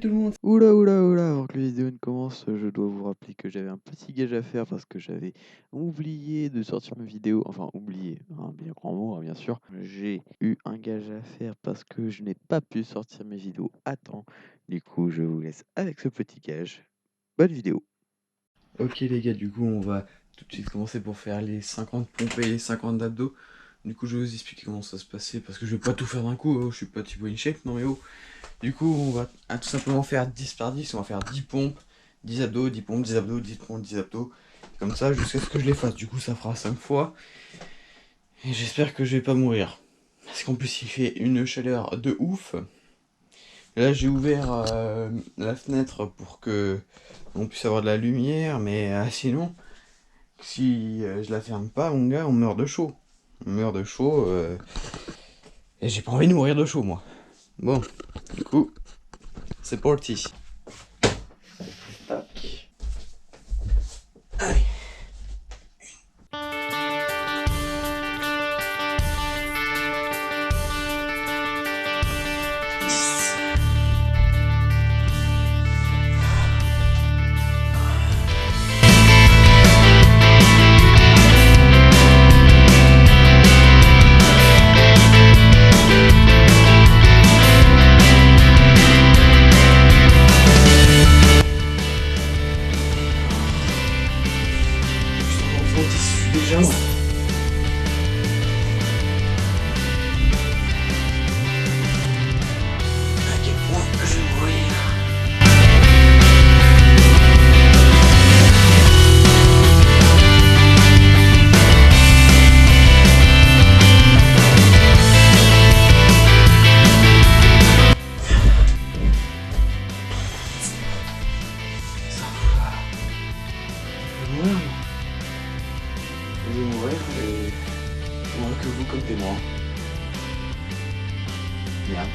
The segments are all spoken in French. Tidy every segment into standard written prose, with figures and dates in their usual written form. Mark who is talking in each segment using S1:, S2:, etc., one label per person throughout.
S1: tout le monde. Oula, avant que la vidéo ne commence, je dois vous rappeler que j'avais un petit gage à faire parce que j'avais oublié de sortir ma vidéo. Enfin, oublié, un bien grand mot, hein, bien sûr. J'ai eu un gage à faire parce que je n'ai pas pu sortir mes vidéos à temps. Du coup, je vous laisse avec ce petit gage. Bonne vidéo. Ok les gars, du coup, on va tout de suite commencer pour faire les 50 pompes et les 50 d'abdos. Du coup, je vais vous expliquer comment ça se passait parce que je vais pas tout faire d'un coup. Je suis pas Thibaut InShape, non mais oh. Du coup, on va tout simplement faire 10 par 10, on va faire 10 pompes, 10 abdos, 10 pompes, 10 abdos, 10 pompes, 10 abdos. Comme ça, jusqu'à ce que je les fasse. Du coup, ça fera 5 fois. Et j'espère que je vais pas mourir. Parce qu'en plus, il fait une chaleur de ouf. Là, j'ai ouvert la fenêtre pour que on puisse avoir de la lumière. Mais sinon, si je la ferme pas, mon gars, on meurt de chaud. On meurt de chaud. Et j'ai pas envie de mourir de chaud, moi. Bon, du coup, c'est parti. Tac. Allez. Déjà moi. À quel point je vais mourir. Ça va. Je vais mourir, moi. Je vais mourir et moins que vous comme témoin. Bien.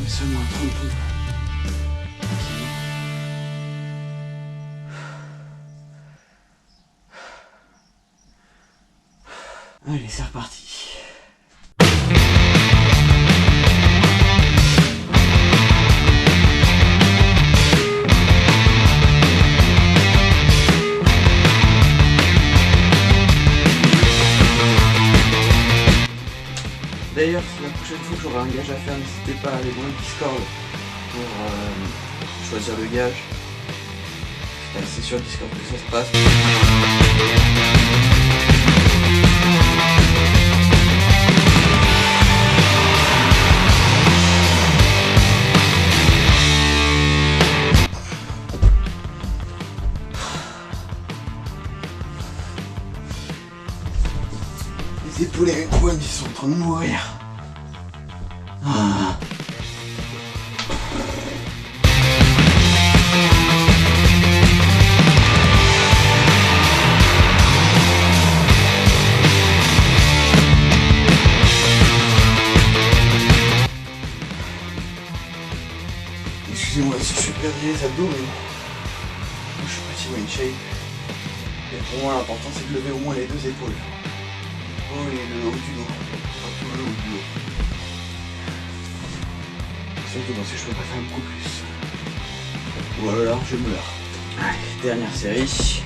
S1: Seulement 30 pompes. Allez, c'est reparti. D'ailleurs, la prochaine fois que j'aurai un gage à faire, n'hésitez pas à aller dans le Discord pour choisir le gage. C'est sur le Discord que ça se passe. Les épaules et les poings, ils sont en train de mourir. Ah. Excusez-moi si je suis perdu les abdos, mais moi, je suis petit ou InShape. Et pour moi, l'important c'est de lever au moins les deux épaules. Oh, et le haut du dos. Pas tout le haut du dos. Surtout parce que je peux pas faire beaucoup plus. Ou alors je meurs. Allez, dernière série.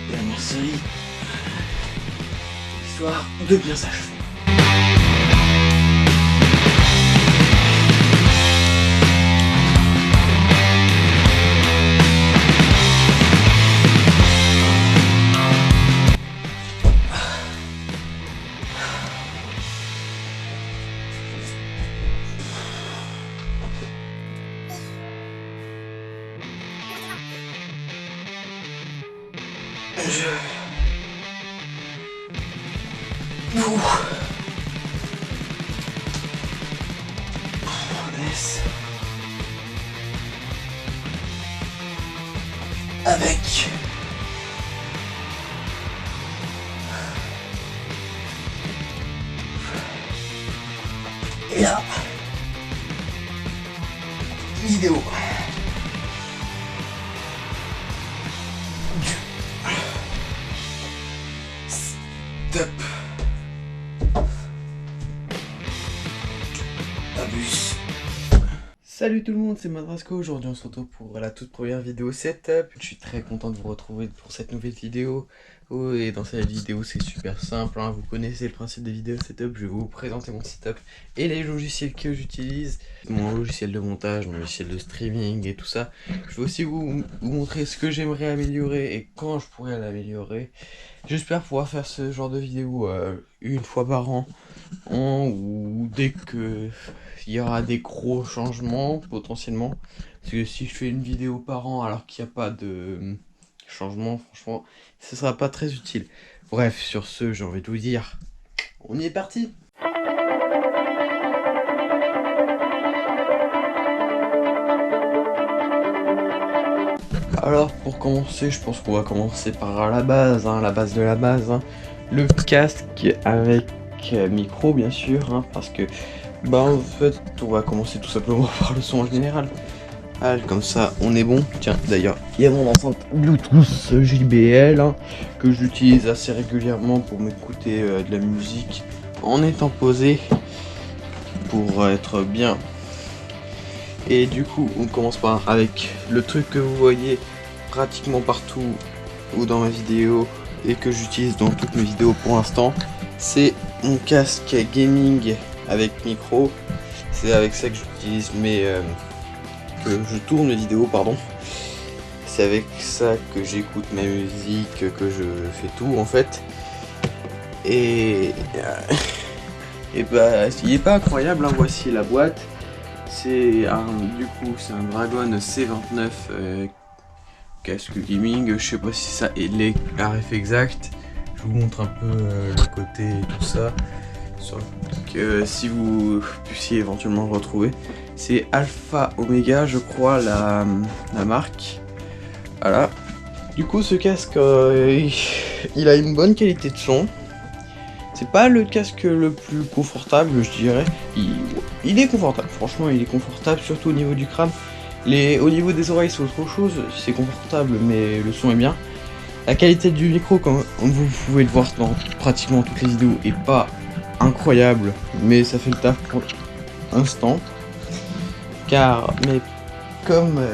S1: Dernière série. Histoire de bien s'achever. Laisse
S2: avec la vidéo du stop abus. Salut tout le monde, c'est Madrasco. Aujourd'hui on se retrouve pour la toute première vidéo setup. Je suis très content de vous retrouver pour cette nouvelle vidéo. Oh, et dans cette vidéo c'est super simple, hein. Vous connaissez le principe des vidéos setup. Je vais vous présenter mon setup et les logiciels que j'utilise, mon logiciel de montage, mon logiciel de streaming et tout ça. Je vais aussi vous montrer ce que j'aimerais améliorer et quand je pourrais l'améliorer. J'espère pouvoir faire ce genre de vidéo une fois par an, ou dès que il y aura des gros changements potentiellement. Parce que si je fais une vidéo par an alors qu'il n'y a pas de changement, franchement, ce sera pas très utile. Bref, sur ce, j'ai envie de vous dire, on y est parti. Alors pour commencer, je pense qu'on va commencer par la base, hein, la base de la base, hein. Le casque avec micro bien sûr, hein, parce que bah en fait on va commencer tout simplement par le son en général. Allez, comme ça on est bon. Tiens, d'ailleurs il y a mon enceinte Bluetooth JBL, hein, que j'utilise assez régulièrement pour m'écouter de la musique en étant posé pour être bien. Et du coup on commence par avec le truc que vous voyez pratiquement partout ou dans ma vidéo et que j'utilise dans toutes mes vidéos pour l'instant. C'est mon casque gaming avec micro. C'est avec ça que j'utilise que je tourne mes vidéos, pardon. C'est avec ça que j'écoute ma musique, que je fais tout en fait. Et bah il est pas incroyable, hein. Voici la boîte. C'est un Dragon C29 casque gaming. Je sais pas si ça est les RF exact. Je vous montre un peu le côté et tout ça, si vous puissiez éventuellement le retrouver. C'est Alpha Omega, je crois, la marque. Voilà. Du coup, ce casque, il a une bonne qualité de son. C'est pas le casque le plus confortable, je dirais. Il est confortable, franchement, il est confortable, surtout au niveau du crâne. Au niveau des oreilles, c'est autre chose. C'est confortable, mais le son est bien. La qualité du micro, comme vous pouvez le voir dans pratiquement toutes les vidéos, est pas incroyable, mais ça fait le taf pour l'instant. Mais comme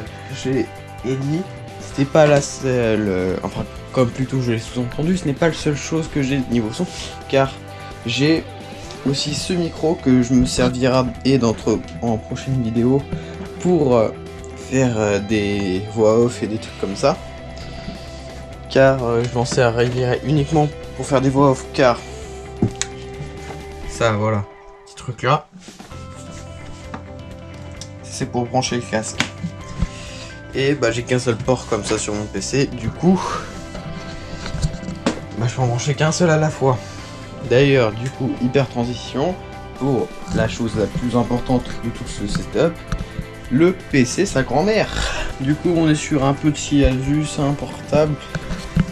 S2: j'ai dit, c'était pas la seule, enfin comme plutôt je l'ai sous-entendu, ce n'est pas la seule chose que j'ai niveau son, car j'ai aussi ce micro que je me servirai en prochaine vidéo pour faire des voix off et des trucs comme ça. Car je m'en servirai uniquement pour faire des voix off, car ça, voilà, petit truc là, c'est pour brancher le casque. Et bah j'ai qu'un seul port comme ça sur mon PC, du coup bah je peux en brancher qu'un seul à la fois. D'ailleurs, du coup, hyper transition pour la chose la plus importante de tout ce setup, le PC sa grand-mère. Du coup on est sur un petit Asus, un portable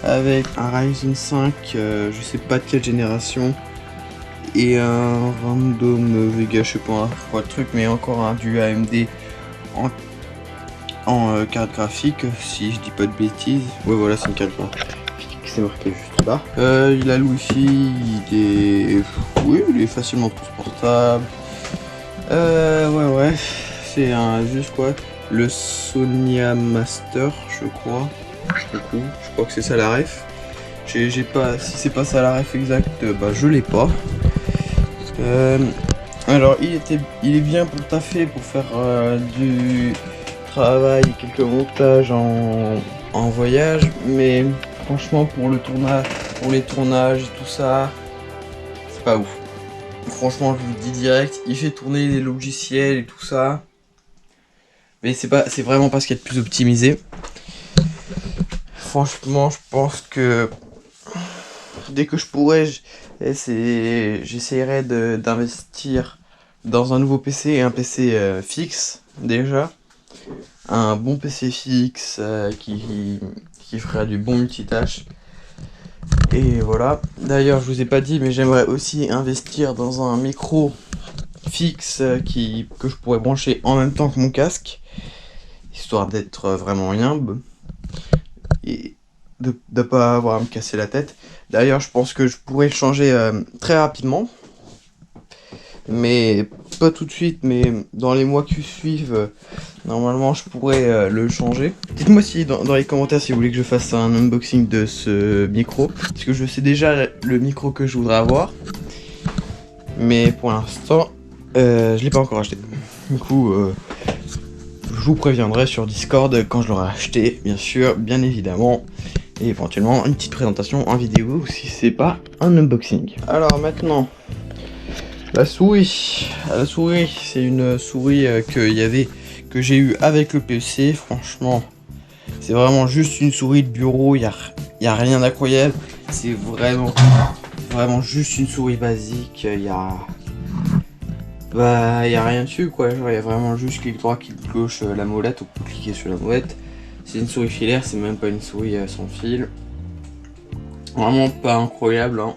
S2: avec un Ryzen 5, je sais pas de quelle génération, et un Random Vega, je sais pas quoi le truc, mais encore du AMD en carte graphique, si je dis pas de bêtises. Ouais, voilà, c'est une carte graphique, c'est marqué juste là. Il a le Wi-Fi, il est facilement transportable. Ouais, c'est juste quoi, le Sonia Master, je crois. Je crois que c'est ça la ref. J'ai pas, si c'est pas ça la ref exacte, bah je l'ai pas. Alors il est bien pour taffer, pour faire du travail, quelques montages en voyage, mais franchement pour les tournages et tout ça, c'est pas ouf. Franchement, je vous le dis direct, il fait tourner les logiciels et tout ça, mais c'est vraiment pas ce qu'il y a de plus optimisé. Franchement, je pense que dès que je pourrais, j'essaierai d'investir dans un nouveau PC et un PC fixe déjà. un bon PC fixe qui fera du bon multitâche. Et voilà. D'ailleurs, je vous ai pas dit, mais j'aimerais aussi investir dans un micro fixe que je pourrais brancher en même temps que mon casque, histoire d'être vraiment nimble et de ne pas avoir à me casser la tête. D'ailleurs, je pense que je pourrais changer très rapidement, mais pas tout de suite, mais dans les mois qui suivent, normalement je pourrais le changer. Dites-moi si dans les commentaires si vous voulez que je fasse un unboxing de ce micro, parce que je sais déjà le micro que je voudrais avoir, mais pour l'instant je l'ai pas encore acheté. Du coup je vous préviendrai sur Discord quand je l'aurai acheté, bien sûr, bien évidemment, et éventuellement une petite présentation en vidéo si c'est pas un unboxing. Alors maintenant, la souris, c'est une souris que j'ai eu avec le PC. Franchement, c'est vraiment juste une souris de bureau. Y a rien d'incroyable. C'est vraiment juste une souris basique. Y a rien dessus quoi. Genre, y a vraiment juste clic droit, clic gauche, la molette. On peut cliquer sur la molette. C'est une souris filaire. C'est même pas une souris sans fil. Vraiment pas incroyable. Hein.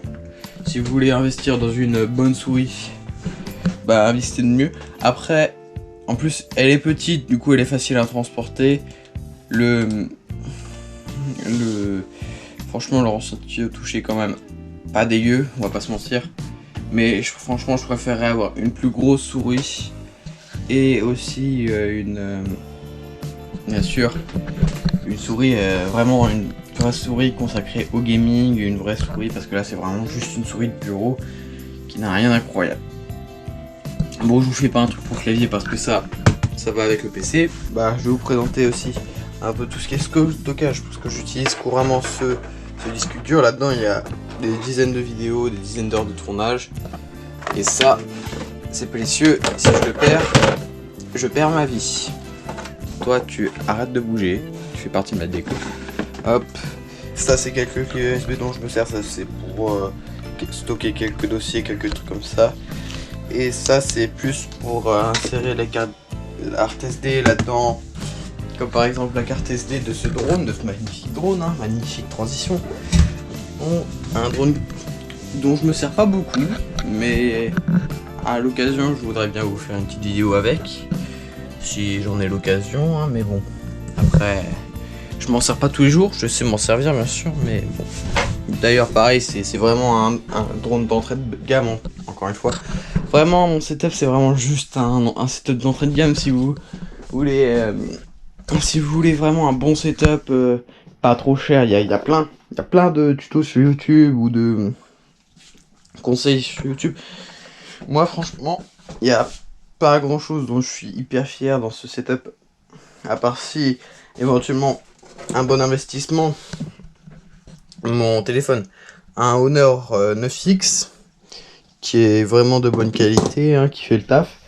S2: Si vous voulez investir dans une bonne souris, bah investissez de mieux. Après, en plus, elle est petite, du coup elle est facile à transporter. Franchement, le ressenti au toucher est quand même pas dégueu, on va pas se mentir. Mais franchement, je préférerais avoir une plus grosse souris et aussi bien sûr, une souris vraiment une vraie souris consacrée au gaming, une vraie souris, parce que là c'est vraiment juste une souris de bureau qui n'a rien d'incroyable. Bon, je vous fais pas un truc pour clavier parce que ça va avec le PC. Bah, je vais vous présenter aussi un peu tout ce qui est stockage, parce que j'utilise couramment ce disque dur. Là-dedans, il y a des dizaines de vidéos, des dizaines d'heures de tournage. Et ça, c'est précieux. Si je perds ma vie. Toi, tu arrêtes de bouger. Tu fais partie de ma déco. Hop. Ça, c'est quelques clés USB dont je me sers. Ça, c'est pour stocker quelques dossiers, quelques trucs comme ça. Et ça, c'est plus pour insérer la carte SD là-dedans. Comme par exemple la carte SD de ce drone, de ce magnifique drone, hein, magnifique transition. Bon, un drone dont je me sers pas beaucoup, mais à l'occasion, je voudrais bien vous faire une petite vidéo avec. Si j'en ai l'occasion, hein, mais bon. Après, je m'en sers pas tous les jours, je sais m'en servir bien sûr, mais bon. D'ailleurs, pareil, c'est vraiment un drone d'entrée de gamme, encore une fois. Vraiment, mon setup, c'est vraiment juste un setup d'entrée de gamme. Si vous voulez, vraiment un bon setup, pas trop cher, il y a plein de tutos sur YouTube ou de conseils sur YouTube. Moi, franchement, il n'y a pas grand chose dont je suis hyper fier dans ce setup, à part si éventuellement un bon investissement. Mon téléphone, un Honor 9X qui est vraiment de bonne qualité, hein, qui fait le taf,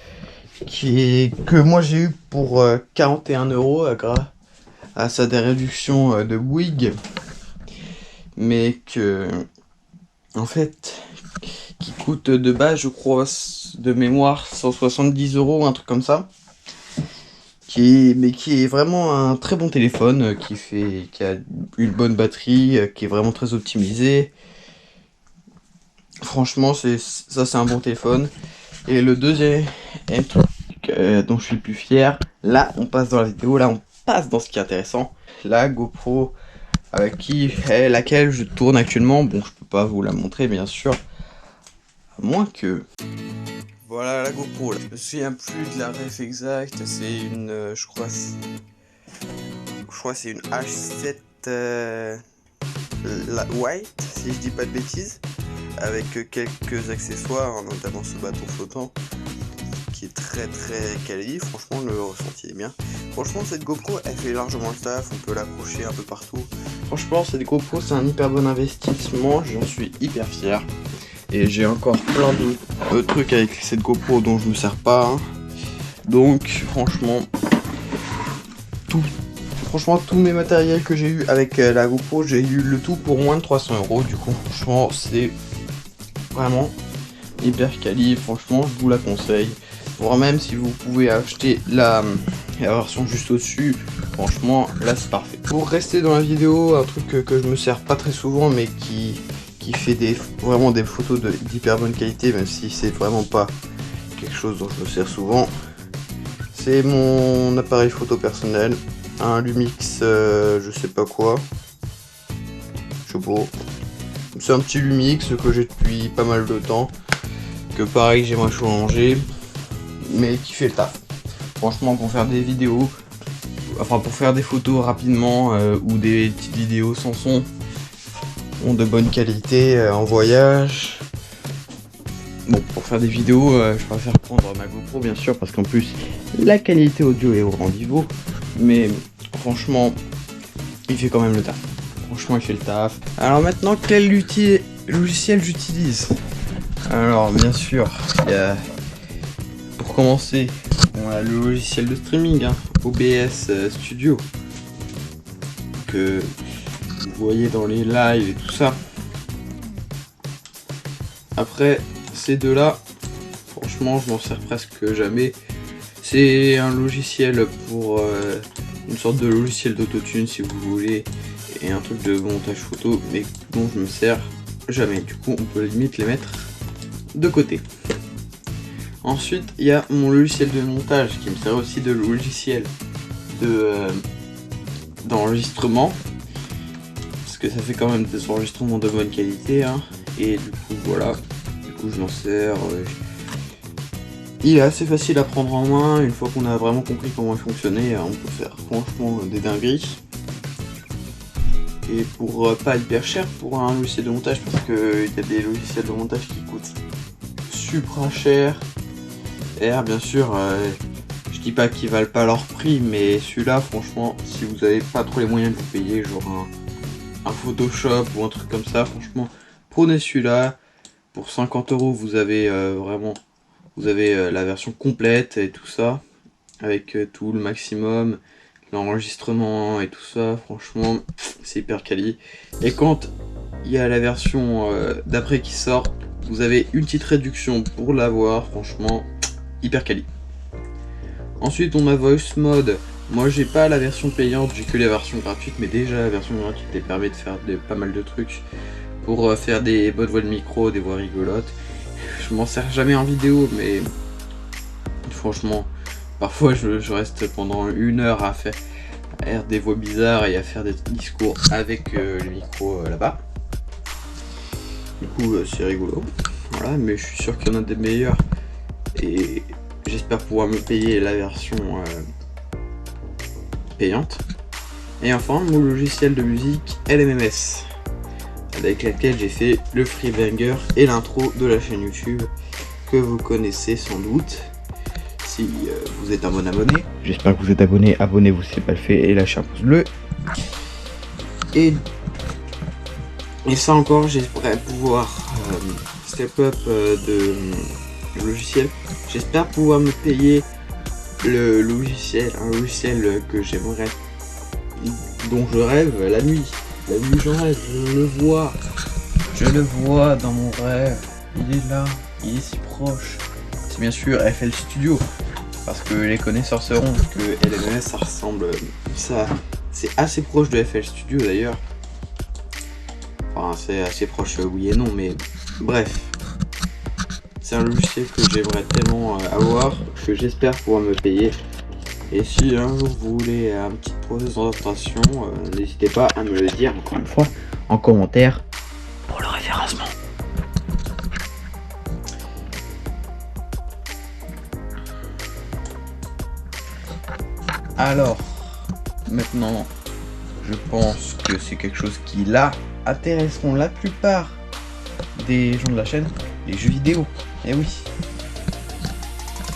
S2: que moi j'ai eu pour 41 € grâce à des réductions de Bouygues, mais que en fait qui coûte de base, je crois, de mémoire 170 €, un truc comme ça. Qui est vraiment un très bon téléphone, qui a une bonne batterie, qui est vraiment très optimisé. Franchement, c'est un bon téléphone. Et le deuxième truc dont je suis le plus fier, là on passe dans la vidéo, là on passe dans ce qui est intéressant. La GoPro avec laquelle je tourne actuellement. Bon, je peux pas vous la montrer bien sûr, à moins que... Voilà la GoPro, là. Je me souviens plus de la ref exacte, c'est une, je crois c'est une H7 White, si je dis pas de bêtises, avec quelques accessoires, notamment ce bâton flottant, qui est très quali. Franchement, le ressenti est bien. Franchement, cette GoPro, elle fait largement le taf, on peut l'accrocher un peu partout. Franchement, cette GoPro, c'est un hyper bon investissement, j'en suis hyper fier. Et j'ai encore plein de trucs avec cette GoPro dont je me sers pas. Hein. Donc franchement, tous mes matériels que j'ai eu avec la GoPro, j'ai eu le tout pour moins de 300 €. Du coup, franchement, c'est vraiment hyper quali. Franchement, je vous la conseille. Voire même si vous pouvez acheter la et la version juste au-dessus, franchement là c'est parfait. Pour rester dans la vidéo, un truc que je me sers pas très souvent mais qui fait vraiment des photos d'hyper bonne qualité, même si c'est vraiment pas quelque chose dont je me sers souvent, c'est mon appareil photo personnel, un Lumix je sais pas quoi, je sais pas, c'est un petit Lumix que j'ai depuis pas mal de temps, que pareil j'aimerais changer, mais qui fait le taf. Franchement, pour faire des vidéos, enfin pour faire des photos rapidement ou des petites vidéos sans son, de bonne qualité en voyage. Bon, pour faire des vidéos, je préfère prendre ma GoPro bien sûr, parce qu'en plus la qualité audio est au rendez-vous, mais franchement, il fait quand même le taf. Franchement, il fait le taf. Alors maintenant, quel logiciel j'utilise? Alors bien sûr, il y a, pour commencer, on a le logiciel de streaming, hein, OBS Studio, que vous voyez dans les lives et tout ça. Après, ces deux-là, franchement, je m'en sers presque jamais. C'est un logiciel pour une sorte de logiciel d'autotune si vous voulez, et un truc de montage photo, mais dont je me sers jamais. Du coup, on peut limite les mettre de côté. Ensuite, il y a mon logiciel de montage qui me sert aussi de logiciel d'enregistrement, parce que ça fait quand même des enregistrements de bonne qualité, hein. Et du coup voilà, je m'en sers. Il est assez facile à prendre en main. Une fois qu'on a vraiment compris comment il fonctionnait, on peut faire franchement des dingueries. Et pour pas hyper cher pour un logiciel de montage, parce qu'il y a des logiciels de montage qui coûtent super cher. Et bien sûr, je dis pas qu'ils valent pas leur prix, mais celui-là, franchement, si vous avez pas trop les moyens de vous payer, genre un Photoshop ou un truc comme ça, franchement, prenez celui-là. Pour 50 €, vous avez la version complète et tout ça, avec tout le maximum, l'enregistrement et tout ça. Franchement, c'est hyper quali. Et quand il y a la version d'après qui sort, vous avez une petite réduction pour l'avoir. Franchement, hyper quali. Ensuite, on a Voice Mode. Moi, j'ai pas la version payante, j'ai que la version gratuite, mais déjà la version gratuite elle permet de faire pas mal de trucs pour faire des bonnes voix de micro, des voix rigolotes. Je m'en sers jamais en vidéo, mais franchement, parfois je reste pendant 1 heure à faire des voix bizarres et à faire des discours avec le micro là-bas. Du coup, c'est rigolo. Voilà, mais je suis sûr qu'il y en a des meilleurs et j'espère pouvoir me payer la version payante. Et enfin, mon logiciel de musique LMMS, avec laquelle j'ai fait le Freebanger et l'intro de la chaîne YouTube que vous connaissez sans doute si vous êtes un bon abonné. J'espère que vous êtes abonné, abonnez-vous si c'est pas le fait et lâchez un pouce bleu. Et ça encore, j'espère pouvoir step up de logiciel. J'espère pouvoir me payer un logiciel que j'aimerais, dont je rêve la nuit. La nuit j'en rêve, je le vois dans mon rêve, il est là, il est si proche. C'est bien sûr FL Studio, parce que les connaisseurs sauront que LMS ça ressemble, c'est assez proche de FL Studio d'ailleurs. Enfin c'est assez proche oui et non, mais bref. C'est un logiciel que j'aimerais tellement avoir, que j'espère pouvoir me payer. Et si un jour vous voulez une petite présentation, n'hésitez pas à me le dire encore une fois en commentaire pour le référencement. Alors, maintenant, je pense que c'est quelque chose qui là intéresseront la plupart des gens de la chaîne, les jeux vidéo. Et oui.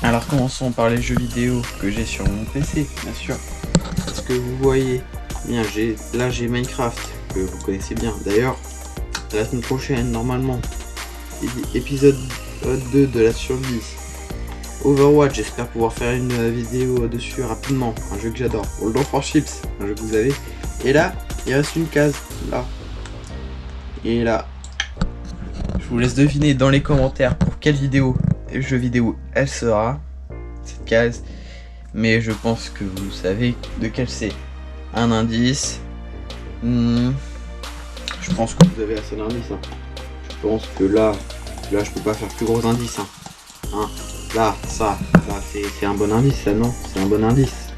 S2: Alors commençons par les jeux vidéo que j'ai sur mon PC, bien sûr. Parce que vous voyez, bien là j'ai Minecraft, que vous connaissez bien. D'ailleurs, la semaine prochaine, normalement, épisode 2 de la survie. Overwatch, j'espère pouvoir faire une vidéo dessus rapidement. Un jeu que j'adore. World of Warships, un jeu que vous avez. Et là, il reste une case, là. Et là. Je vous laisse deviner dans les commentaires pour quelle jeu vidéo elle sera, cette case. mais je pense que vous savez de quel c'est. Un indice. Je pense que vous avez assez d'indices. Hein. Je pense que là je peux pas faire plus gros indices. Hein. Là, c'est un bon indice, ça, non? C'est un bon indice.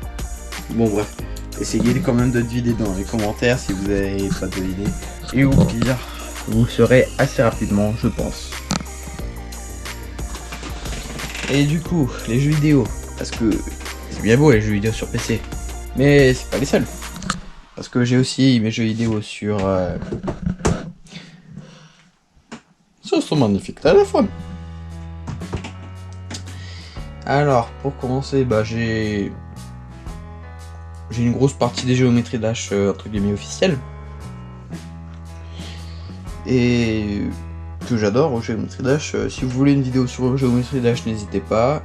S2: Bon, bref. Essayez quand même de deviner dans les commentaires si vous n'avez pas deviné. Et au pire, vous saurez assez rapidement, je pense. Et du coup, les jeux vidéo. Parce que c'est bien beau les jeux vidéo sur PC. Mais c'est pas les seuls. Parce que j'ai aussi mes jeux vidéo sur son magnifique téléphone. Alors, pour commencer, j'ai une grosse partie des géométries Dash entre guillemets officielles. Et que j'adore au Géométrie Dash. Si vous voulez une vidéo sur Géométrie Dash, n'hésitez pas.